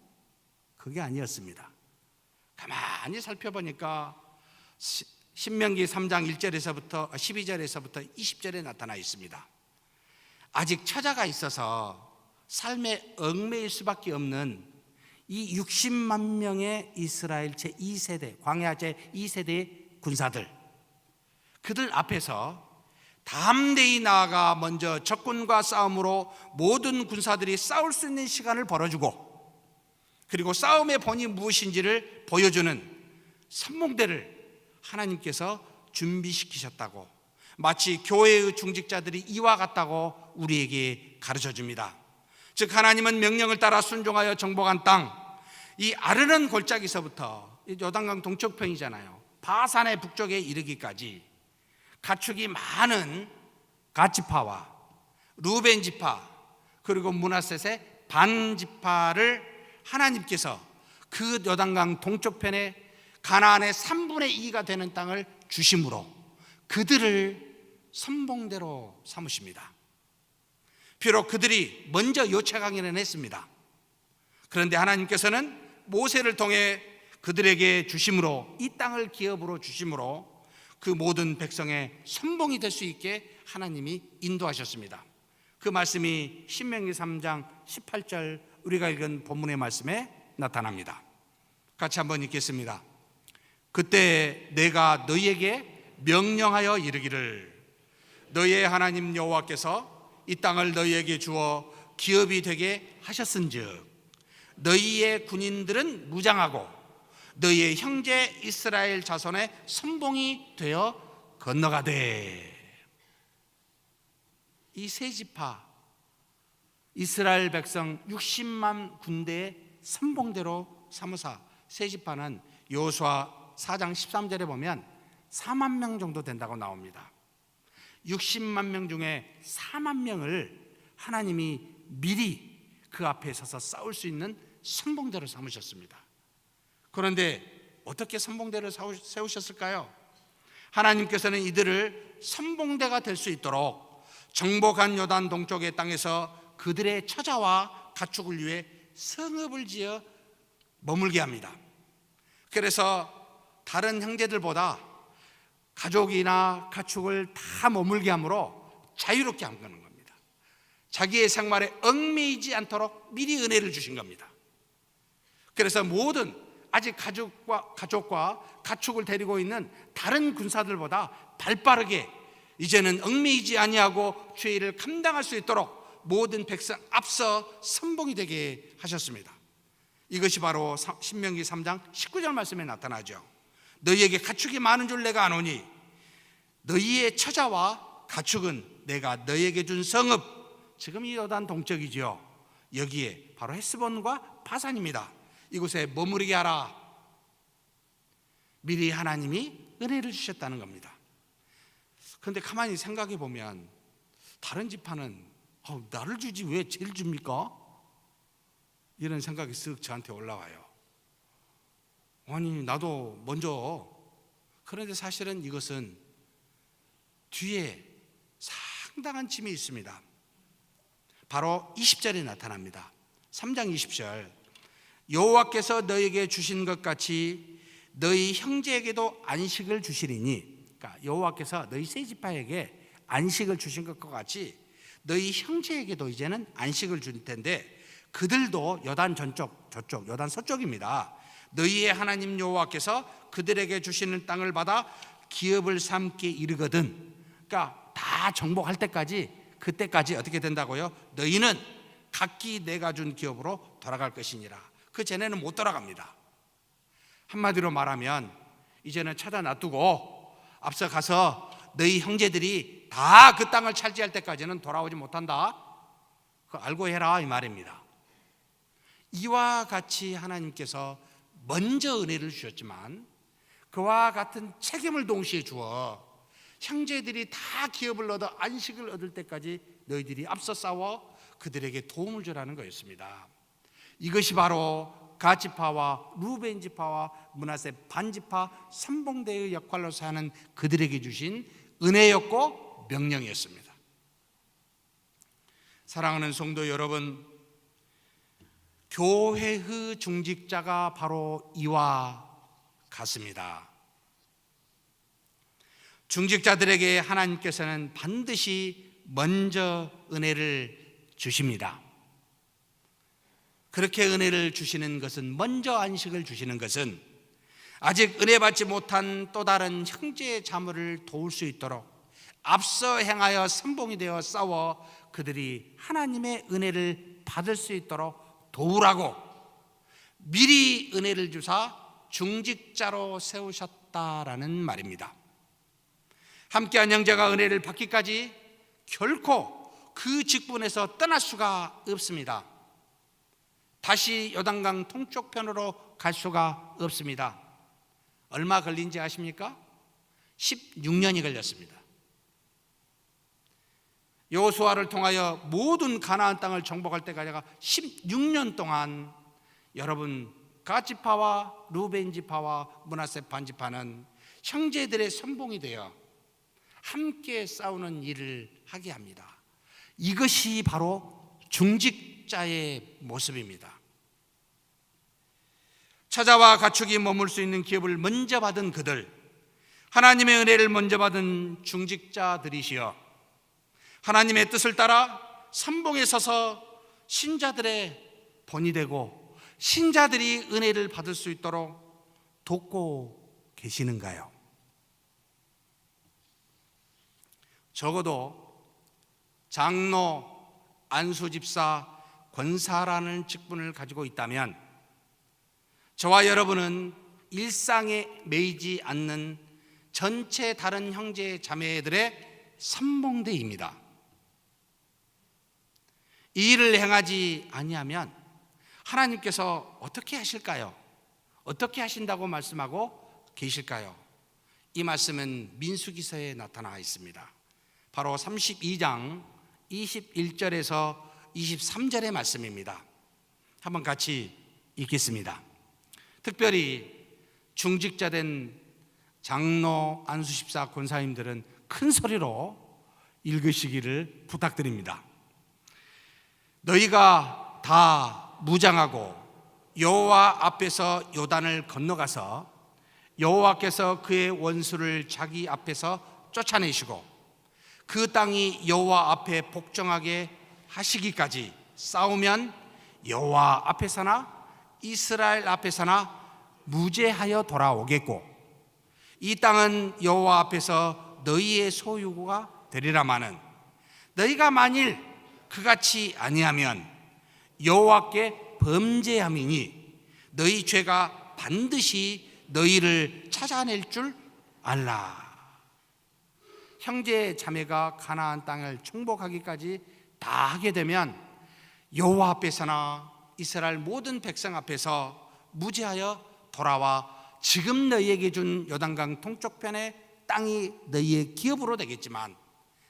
그게 아니었습니다. 가만히 살펴보니까 신명기 3장 1절에서부터 12절에서부터 20절에 나타나 있습니다. 아직 처자가 있어서 삶에 얽매일 수밖에 없는 이 60만 명의 이스라엘 제2세대, 광야 제2세대의 군사들, 그들 앞에서 담대히 나아가 먼저 적군과 싸움으로 모든 군사들이 싸울 수 있는 시간을 벌어주고, 그리고 싸움의 본이 무엇인지를 보여주는 선봉대를 하나님께서 준비시키셨다고, 마치 교회의 중직자들이 이와 같다고 우리에게 가르쳐 줍니다. 즉 하나님은 명령을 따라 순종하여 정복한 땅, 이 아르논 골짜기서부터 요단강 동쪽편이잖아요, 바산의 북쪽에 이르기까지 가축이 많은 갓지파와 루벤 지파 그리고 므낫셋의 반 지파를 하나님께서 그 요단강 동쪽편에 가나안의 3분의 2가 되는 땅을 주심으로 그들을 선봉대로 삼으십니다. 비록 그들이 먼저 요청하기는 했습니다. 그런데 하나님께서는 모세를 통해 그들에게 주심으로, 이 땅을 기업으로 주심으로 그 모든 백성의 선봉이 될 수 있게 하나님이 인도하셨습니다. 그 말씀이 신명기 3장 18절 우리가 읽은 본문의 말씀에 나타납니다. 같이 한번 읽겠습니다. 그때 내가 너희에게 명령하여 이르기를, 너희의 하나님 여호와께서 이 땅을 너희에게 주어 기업이 되게 하셨은즉 너희의 군인들은 무장하고 너희의 형제 이스라엘 자손의 선봉이 되어 건너가되, 이 세 지파 이스라엘 백성 60만 군대의 선봉대로 삼으사, 세 지파는 여호수아 4장 13절에 보면 4만 명 정도 된다고 나옵니다. 60만 명 중에 4만 명을 하나님이 미리 그 앞에 서서 싸울 수 있는 선봉대로 삼으셨습니다. 그런데 어떻게 선봉대를 세우셨을까요? 하나님께서는 이들을 선봉대가 될 수 있도록 정복한 요단 동쪽의 땅에서 그들의 처자와 가축을 위해 성읍을 지어 머물게 합니다. 그래서 다른 형제들보다 가족이나 가축을 다 머물게 함으로 자유롭게 하는 겁니다. 자기의 생활에 얽매이지 않도록 미리 은혜를 주신 겁니다. 그래서 모든 아직 가족과 가축을 데리고 있는 다른 군사들보다 발빠르게 이제는 얽매이지 아니하고 주의 일을 감당할 수 있도록 모든 백성 앞서 선봉이 되게 하셨습니다. 이것이 바로 신명기 3장 19절 말씀에 나타나죠. 너희에게 가축이 많은 줄 내가 아노니 너희의 처자와 가축은 내가 너희에게 준 성읍, 지금 이 요단 동쪽이지요, 여기에 바로 헤스본과 바산입니다. 이곳에 머무르게 하라. 미리 하나님이 은혜를 주셨다는 겁니다. 그런데 가만히 생각해 보면 다른 지파는 나를 주지 왜 쟤를 줍니까? 이런 생각이 쓱 저한테 올라와요. 아니 나도 먼저. 그런데 사실은 이것은 뒤에 상당한 짐이 있습니다. 바로 20절에 나타납니다. 3장 20절, 여호와께서 너희에게 주신 것 같이 너희 형제에게도 안식을 주시리니, 그러니까 여호와께서 너희 세 지파에게 안식을 주신 것과 같이 너희 형제에게도 이제는 안식을 줄 텐데, 그들도 여단 저쪽 여단 서쪽입니다. 너희의 하나님 여호와께서 그들에게 주시는 땅을 받아 기업을 삼게 이르거든. 그러니까 다 정복할 때까지, 그때까지 어떻게 된다고요? 너희는 각기 내가 준 기업으로 돌아갈 것이니라. 그 전에는 못 돌아갑니다. 한마디로 말하면 이제는 쳐다 놔두고 앞서 가서 너희 형제들이 다 그 땅을 차지할 때까지는 돌아오지 못한다. 그거 알고 해라 이 말입니다. 이와 같이 하나님께서 먼저 은혜를 주셨지만 그와 같은 책임을 동시에 주어 형제들이 다 기업을 얻어 안식을 얻을 때까지 너희들이 앞서 싸워 그들에게 도움을 주라는 거였습니다. 이것이 바로 갓지파와 루벤 지파와 므낫세 반지파 선봉대의 역할로서 하는 그들에게 주신 은혜였고 명령이었습니다. 사랑하는 성도 여러분, 교회의 중직자가 바로 이와 같습니다. 중직자들에게 하나님께서는 반드시 먼저 은혜를 주십니다. 그렇게 은혜를 주시는 것은, 먼저 안식을 주시는 것은 아직 은혜 받지 못한 또 다른 형제의 자물을 도울 수 있도록 앞서 행하여 선봉이 되어 싸워 그들이 하나님의 은혜를 받을 수 있도록 도우라고, 미리 은혜를 주사 중직자로 세우셨다라는 말입니다. 함께한 형제가 은혜를 받기까지 결코 그 직분에서 떠날 수가 없습니다. 다시 요단강 동쪽편으로 갈 수가 없습니다. 얼마 걸린지 아십니까? 16년이 걸렸습니다. 여호수아를 통하여 모든 가나안 땅을 정복할 때까지 16년 동안 여러분 갓지파와 루벤 지파와 므낫세 반지파는 형제들의 선봉이 되어 함께 싸우는 일을 하게 합니다. 이것이 바로 중직자의 모습입니다. 처자와 가축이 머물 수 있는 기업을 먼저 받은 그들, 하나님의 은혜를 먼저 받은 중직자들이시여 하나님의 뜻을 따라 선봉에 서서 신자들의 본이 되고 신자들이 은혜를 받을 수 있도록 돕고 계시는가요? 적어도 장로, 안수집사, 권사라는 직분을 가지고 있다면 저와 여러분은 일상에 매이지 않는 전체 다른 형제 자매들의 선봉대입니다. 이 일을 행하지 아니하면 하나님께서 어떻게 하실까요? 어떻게 하신다고 말씀하고 계실까요? 이 말씀은 민수기서에 나타나 있습니다. 바로 32장 21절에서 23절의 말씀입니다. 한번 같이 읽겠습니다. 특별히 중직자된 장로, 안수집사, 권사님들은 큰 소리로 읽으시기를 부탁드립니다. 너희가 다 무장하고 여호와 앞에서 요단을 건너가서 여호와께서 그의 원수를 자기 앞에서 쫓아내시고 그 땅이 여호와 앞에 복종하게 하시기까지 싸우면 여호와 앞에서나 이스라엘 앞에서나 무죄하여 돌아오겠고 이 땅은 여호와 앞에서 너희의 소유가 되리라마는 너희가 만일 그같이 아니하면 여호와께 범죄함이니 너희 죄가 반드시 너희를 찾아낼 줄 알라. 형제 자매가 가나안 땅을 정복하기까지 다 하게 되면 여호와 앞에서나 이스라엘 모든 백성 앞에서 무죄하여 돌아와 지금 너희에게 준 요단강 동쪽편의 땅이 너희의 기업으로 되겠지만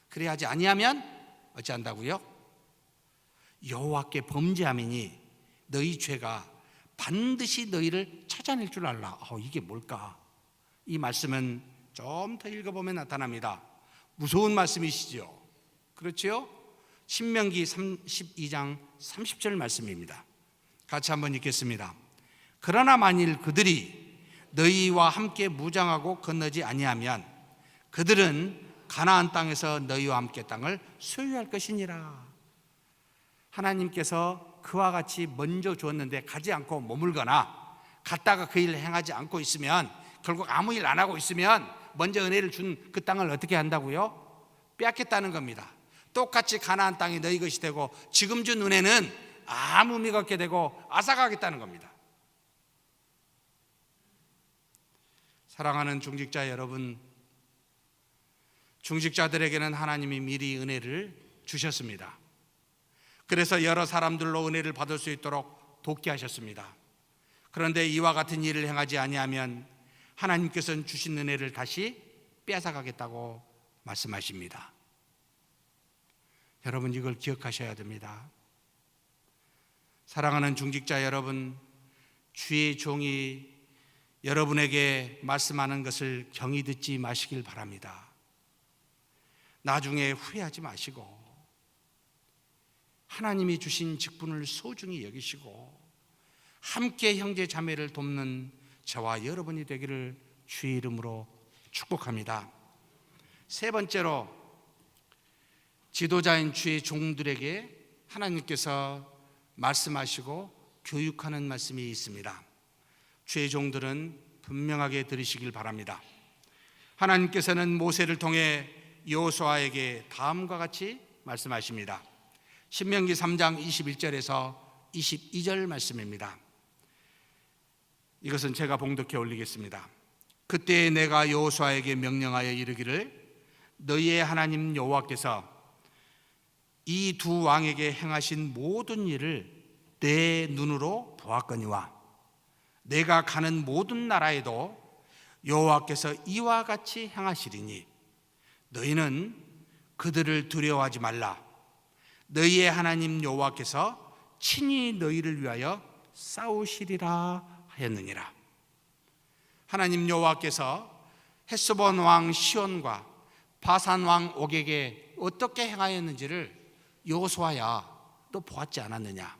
그래 하지 아니하면 어찌한다고요? 여호와께 범죄함이니 너희 죄가 반드시 너희를 찾아낼 줄 알라. 이게 뭘까? 이 말씀은 좀 더 읽어보면 나타납니다. 무서운 말씀이시죠? 그렇지요? 신명기 32장 30절 말씀입니다. 같이 한번 읽겠습니다. 그러나 만일 그들이 너희와 함께 무장하고 건너지 아니하면 그들은 가나안 땅에서 너희와 함께 땅을 소유할 것이니라. 하나님께서 그와 같이 먼저 주었는데 가지 않고 머물거나 갔다가 그 일을 행하지 않고 있으면 결국 아무 일 안 하고 있으면 먼저 은혜를 준 그 땅을 어떻게 한다고요? 빼앗겠다는 겁니다. 똑같이 가나안 땅이 너희 것이 되고 지금 준 은혜는 아무 의미가 없게 되고 앗아가겠다는 겁니다. 사랑하는 중직자 여러분, 중직자들에게는 하나님이 미리 은혜를 주셨습니다. 그래서 여러 사람들로 은혜를 받을 수 있도록 돕게 하셨습니다. 그런데 이와 같은 일을 행하지 아니하면 하나님께서는 주신 은혜를 다시 빼앗아가겠다고 말씀하십니다. 여러분, 이걸 기억하셔야 됩니다. 사랑하는 중직자 여러분, 주의 종이 여러분에게 말씀하는 것을 경히 듣지 마시길 바랍니다. 나중에 후회하지 마시고 하나님이 주신 직분을 소중히 여기시고 함께 형제 자매를 돕는 저와 여러분이 되기를 주의 이름으로 축복합니다. 세 번째로 지도자인 주의 종들에게 하나님께서 말씀하시고 교육하는 말씀이 있습니다. 주의 종들은 분명하게 들으시길 바랍니다. 하나님께서는 모세를 통해 여호수아에게 다음과 같이 말씀하십니다. 신명기 3장 21절에서 22절 말씀입니다. 이것은 제가 봉독해 올리겠습니다. 그때 내가 여호수아에게 명령하여 이르기를 너희의 하나님 여호와께서 이 두 왕에게 행하신 모든 일을 내 눈으로 보았거니와 내가 가는 모든 나라에도 여호와께서 이와 같이 행하시리니 너희는 그들을 두려워하지 말라. 너희의 하나님 여호와께서 친히 너희를 위하여 싸우시리라 하였느니라. 하나님 여호와께서 헷스본 왕 시온과 바산 왕 옥에게 어떻게 행하였는지를 여호수아야 너 보았지 않았느냐?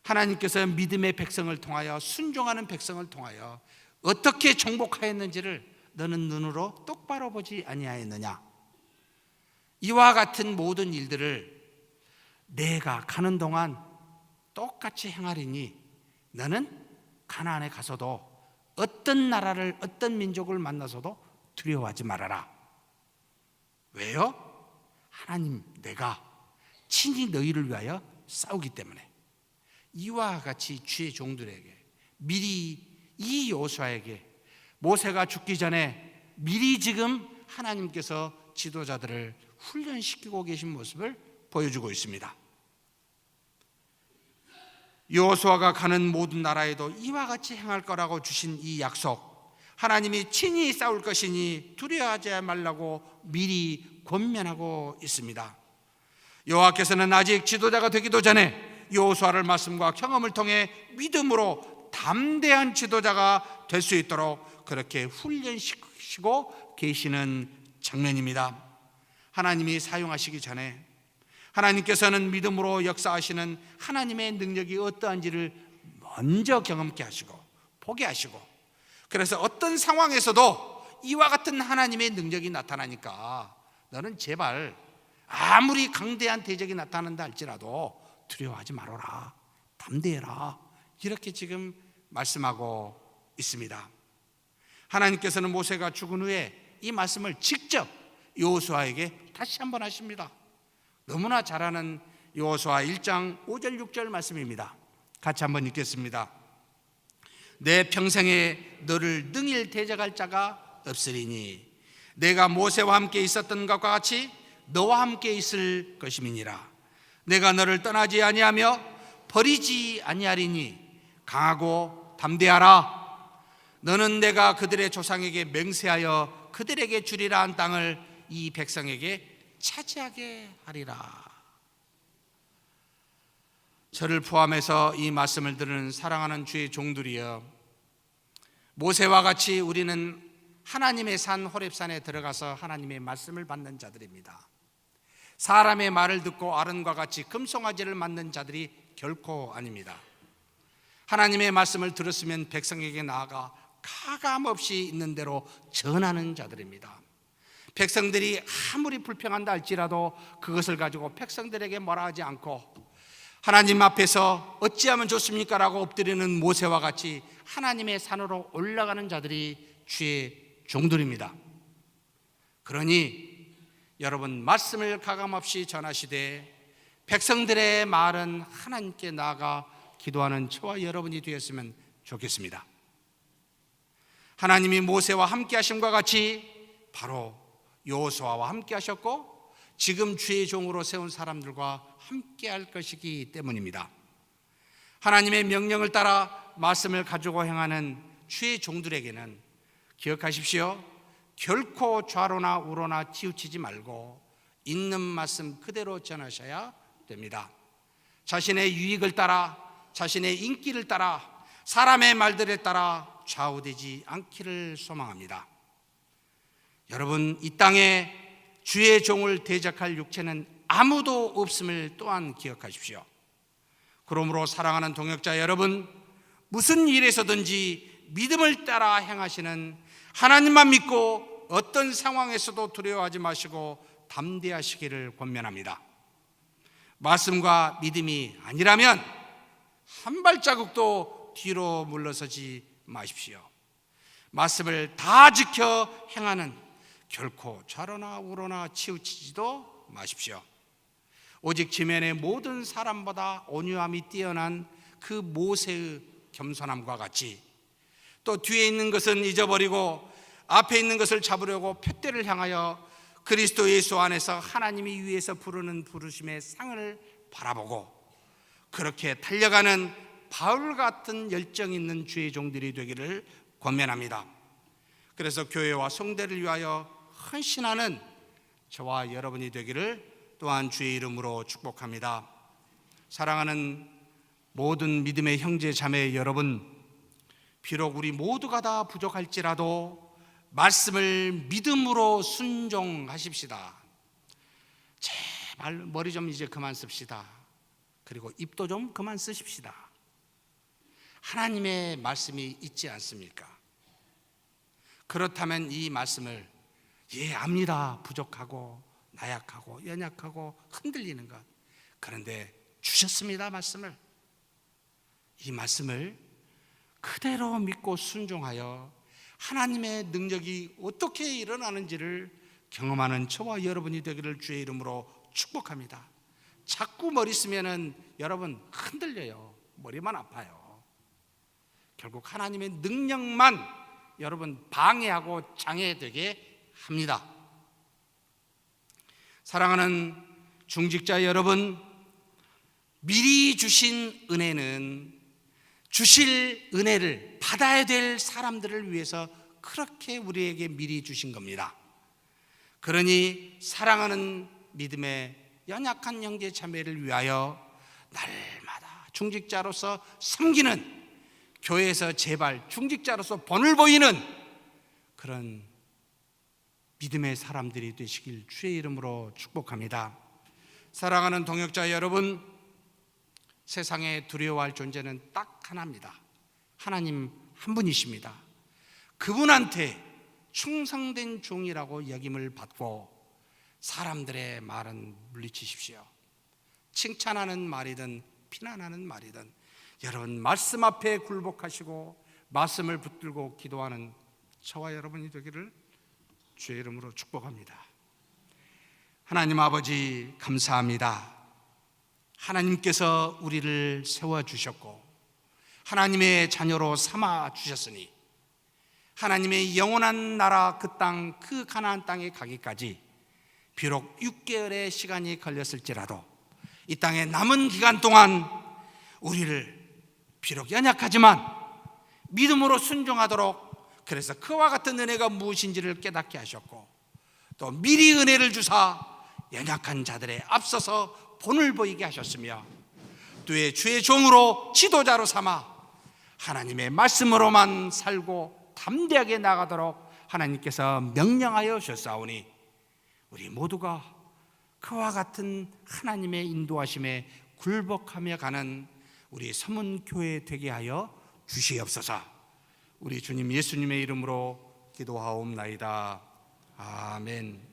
하나님께서 믿음의 백성을 통하여 순종하는 백성을 통하여 어떻게 정복하였는지를 너는 눈으로 똑바로 보지 아니하였느냐? 이와 같은 모든 일들을 내가 가는 동안 똑같이 행하리니 너는 가나안에 가서도 어떤 나라를 어떤 민족을 만나서도 두려워하지 말아라. 왜요? 하나님 내가 친히 너희를 위하여 싸우기 때문에. 이와 같이 주의 종들에게 미리 이 여호수아에게 모세가 죽기 전에 미리 지금 하나님께서 지도자들을 훈련시키고 계신 모습을 보여주고 있습니다. 여호수아가 가는 모든 나라에도 이와 같이 행할 거라고 주신 이 약속, 하나님이 친히 싸울 것이니 두려워하지 말라고 미리 권면하고 있습니다. 여호와께서는 아직 지도자가 되기도 전에 여호수아를 말씀과 경험을 통해 믿음으로 담대한 지도자가 될 수 있도록 그렇게 훈련시키고 계시는 장면입니다. 하나님이 사용하시기 전에 하나님께서는 믿음으로 역사하시는 하나님의 능력이 어떠한지를 먼저 경험케 하시고 보게 하시고, 그래서 어떤 상황에서도 이와 같은 하나님의 능력이 나타나니까 너는 제발 아무리 강대한 대적이 나타난다 할지라도 두려워하지 말아라, 담대해라, 이렇게 지금 말씀하고 있습니다. 하나님께서는 모세가 죽은 후에 이 말씀을 직접 여호수아에게 다시 한번 하십니다. 너무나 잘 아는 여호수아 1장 5절 6절 말씀입니다. 같이 한번 읽겠습니다. 내 평생에 너를 능히 대적할 자가 없으리니 내가 모세와 함께 있었던 것과 같이 너와 함께 있을 것임이니라. 내가 너를 떠나지 아니하며 버리지 아니하리니 강하고 담대하라. 너는 내가 그들의 조상에게 맹세하여 그들에게 주리라 한 땅을 이 백성에게 차지하게 하리라. 저를 포함해서 이 말씀을 들은 사랑하는 주의 종들이여, 모세와 같이 우리는 하나님의 산 호렙산에 들어가서 하나님의 말씀을 받는 자들입니다. 사람의 말을 듣고 아론과 같이 금송아지를 만든 자들이 결코 아닙니다. 하나님의 말씀을 들었으면 백성에게 나아가 가감없이 있는 대로 전하는 자들입니다. 백성들이 아무리 불평한다 할지라도 그것을 가지고 백성들에게 뭐라 하지 않고 하나님 앞에서 어찌하면 좋습니까? 라고 엎드리는 모세와 같이 하나님의 산으로 올라가는 자들이 주의 종들입니다. 그러니 여러분, 말씀을 가감없이 전하시되 백성들의 말은 하나님께 나아가 기도하는 저와 여러분이 되었으면 좋겠습니다. 하나님이 모세와 함께 하심과 같이 바로 여호수아와 함께 하셨고 지금 주의 종으로 세운 사람들과 함께 할 것이기 때문입니다. 하나님의 명령을 따라 말씀을 가지고 행하는 주의 종들에게는 기억하십시오. 결코 좌로나 우로나 치우치지 말고 있는 말씀 그대로 전하셔야 됩니다. 자신의 유익을 따라, 자신의 인기를 따라, 사람의 말들에 따라 좌우되지 않기를 소망합니다. 여러분, 이 땅에 주의 종을 대적할 육체는 아무도 없음을 또한 기억하십시오. 그러므로 사랑하는 동역자 여러분, 무슨 일에서든지 믿음을 따라 행하시는 하나님만 믿고 어떤 상황에서도 두려워하지 마시고 담대하시기를 권면합니다. 말씀과 믿음이 아니라면 한 발자국도 뒤로 물러서지 마십시오. 말씀을 다 지켜 행하는, 결코 좌로나 우로나 치우치지도 마십시오. 오직 지면의 모든 사람보다 온유함이 뛰어난 그 모세의 겸손함과 같이 또 뒤에 있는 것은 잊어버리고 앞에 있는 것을 잡으려고 푯대를 향하여 그리스도 예수 안에서 하나님이 위에서 부르는 부르심의 상을 바라보고 그렇게 달려가는 바울 같은 열정 있는 주의 종들이 되기를 권면합니다. 그래서 교회와 성대를 위하여 헌신하는 저와 여러분이 되기를 또한 주의 이름으로 축복합니다. 사랑하는 모든 믿음의 형제 자매 여러분, 비록 우리 모두가 다 부족할지라도 말씀을 믿음으로 순종하십시다. 제발 머리 좀 이제 그만 씁시다. 그리고 입도 좀 그만 쓰십시다. 하나님의 말씀이 있지 않습니까? 그렇다면 이 말씀을 압니다. 부족하고 나약하고 연약하고 흔들리는 것. 그런데 주셨습니다. 말씀을. 이 말씀을 그대로 믿고 순종하여 하나님의 능력이 어떻게 일어나는지를 경험하는 저와 여러분이 되기를 주의 이름으로 축복합니다. 자꾸 머리 쓰면은 여러분 흔들려요. 머리만 아파요. 결국 하나님의 능력만 여러분 방해하고 장애되게 합니다. 사랑하는 중직자 여러분, 미리 주신 은혜는 주실 은혜를 받아야 될 사람들을 위해서 그렇게 우리에게 미리 주신 겁니다. 그러니 사랑하는 믿음의 연약한 형제 자매를 위하여 날마다 중직자로서 섬기는, 교회에서 제발 중직자로서 본을 보이는 그런 믿음의 사람들이 되시길 주의 이름으로 축복합니다. 사랑하는 동역자 여러분, 세상에 두려워할 존재는 딱 하나입니다. 하나님 한 분이십니다. 그분한테 충성된 종이라고 여김을 받고 사람들의 말은 물리치십시오. 칭찬하는 말이든 비난하는 말이든 여러분 말씀 앞에 굴복하시고 말씀을 붙들고 기도하는 저와 여러분이 되기를 주의 이름으로 축복합니다. 하나님 아버지 감사합니다. 하나님께서 우리를 세워주셨고 하나님의 자녀로 삼아주셨으니 하나님의 영원한 나라 그 땅, 그 가나안 땅에 가기까지 비록 6개월의 시간이 걸렸을지라도 이 땅에 남은 기간 동안 우리를 비록 연약하지만 믿음으로 순종하도록, 그래서 그와 같은 은혜가 무엇인지를 깨닫게 하셨고 또 미리 은혜를 주사 연약한 자들의 앞서서 본을 보이게 하셨으며 또 주의 종으로 지도자로 삼아 하나님의 말씀으로만 살고 담대하게 나가도록 하나님께서 명령하여 주셨사오니 우리 모두가 그와 같은 하나님의 인도하심에 굴복하며 가는 우리 서문교회 되게 하여 주시옵소서. 우리 주님 예수님의 이름으로 기도하옵나이다. 아멘.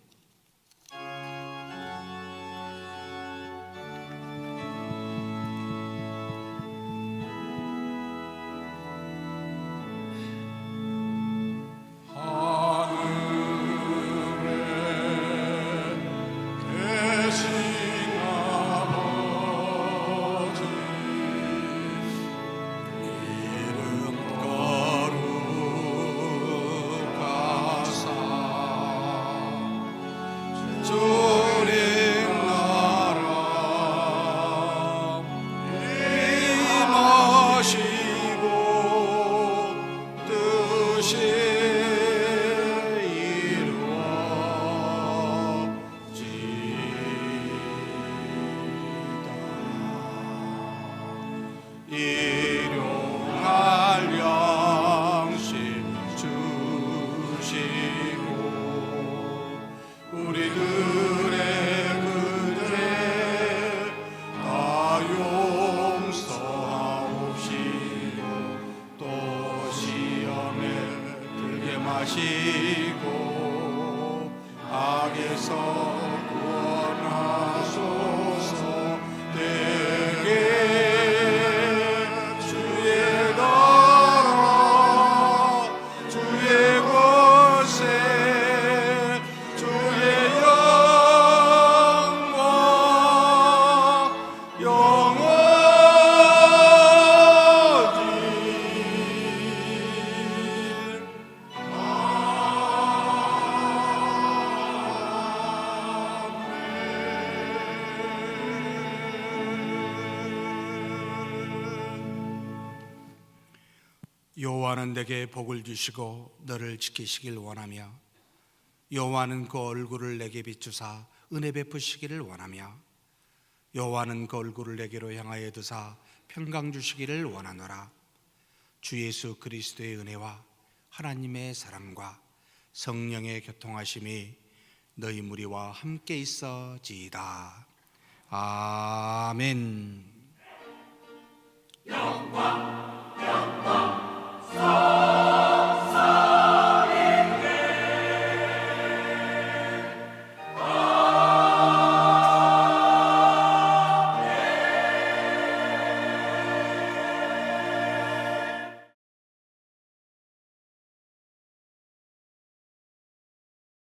마시고 악에서 구원하소서. 내게 주의 나라 주의 권세 주의 영광 영원히 여호와는 내게 복을 주시고 너를 지키시길 원하며 여호와는 그 얼굴을 내게 비추사 은혜 베푸시기를 원하며 여호와는 그 얼굴을 내게로 향하여 드사 평강 주시기를 원하노라. 주 예수 그리스도의 은혜와 하나님의 사랑과 성령의 교통하심이 너희 무리와 함께 있어지이다. 아멘.